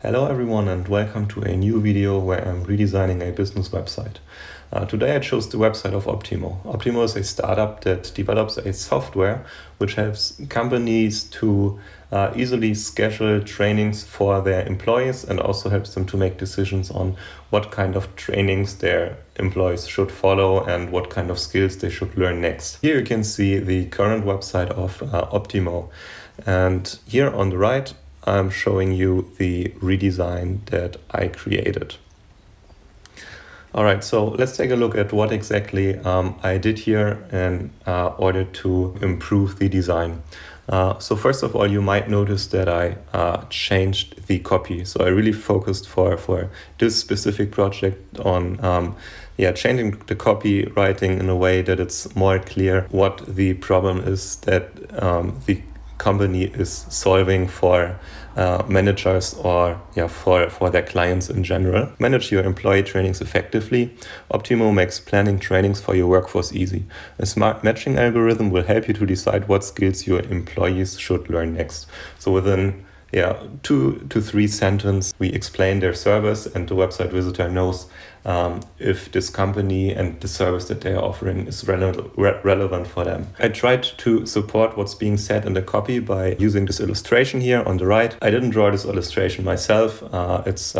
Hello everyone and welcome to a new video where I'm redesigning a business website. Today I chose the website of Optimo. Optimo is a startup that develops a software which helps companies to easily schedule trainings for their employees and also helps them to make decisions on what kind of trainings their employees should follow and what kind of skills they should learn next. Here you can see the current website of Optimo, and here on the right I'm showing you the redesign that I created. All right, so let's take a look at what exactly I did here in order to improve the design. So first of all, you might notice that I changed the copy. So I really focused for this specific project on changing the copywriting in a way that it's more clear what the problem is that the company is solving for managers or for their clients in general. Manage your employee trainings effectively. Optimo makes planning trainings for your workforce easy. A smart matching algorithm will help you to decide what skills your employees should learn next. So within 2 to 3 sentences, we explain their service and the website visitor knows if this company and the service that they are offering is relevant for them. I tried to support what's being said in the copy by using this illustration here on the right. I didn't draw this illustration myself. It's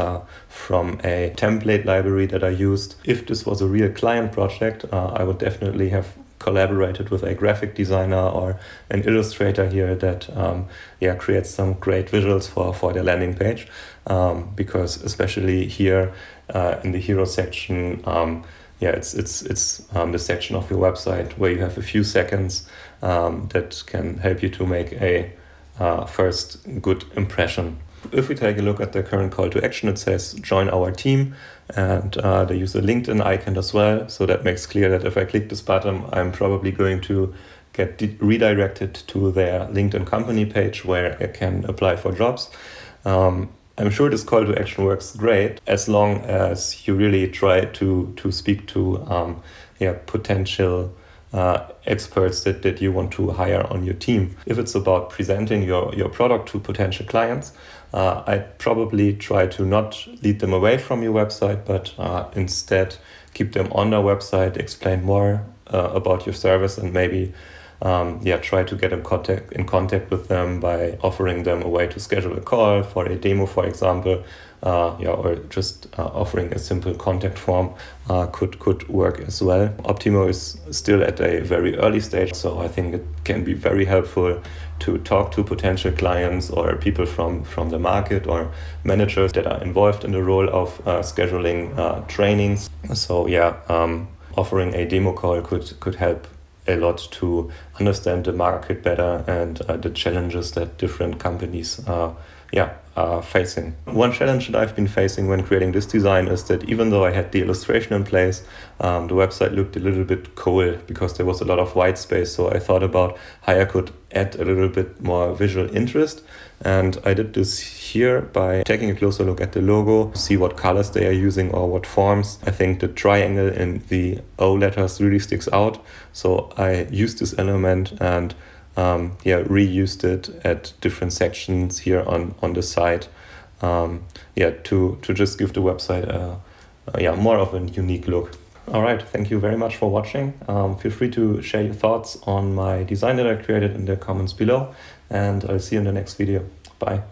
from a template library that I used. If this was a real client project, I would definitely have collaborated with a graphic designer or an illustrator here that creates some great visuals for their landing page, because especially here in the hero section, it's the section of your website where you have a few seconds that can help you to make a first good impression. If we take a look at the current call to action, it says join our team, and they use a LinkedIn icon as well. So that makes clear that if I click this button, I'm probably going to get redirected to their LinkedIn company page where I can apply for jobs. I'm sure this call to action works great as long as you really try to speak to potential experts that you want to hire on your team. If it's about presenting your product to potential clients, I'd probably try to not lead them away from your website, but instead keep them on their website, explain more about your service, and maybe try to get in contact with them by offering them a way to schedule a call for a demo, for example, or just offering a simple contact form could work as well. Optimo is still at a very early stage, so I think it can be very helpful to talk to potential clients or people from the market or managers that are involved in the role of scheduling trainings. So offering a demo call could help a lot to understand the market better and the challenges that different companies are facing. One challenge that I've been facing when creating this design is that even though I had the illustration in place, the website looked a little bit cold because there was a lot of white space. So I thought about how I could add a little bit more visual interest. And I did this here by taking a closer look at the logo, see what colors they are using or what forms. I think the triangle in the O letters really sticks out. So I used this element and reused it at different sections here on the site, to just give the website more of a unique look. All right, thank you very much for watching. Feel free to share your thoughts on my design that I created in the comments below, and I'll see you in the next video. Bye.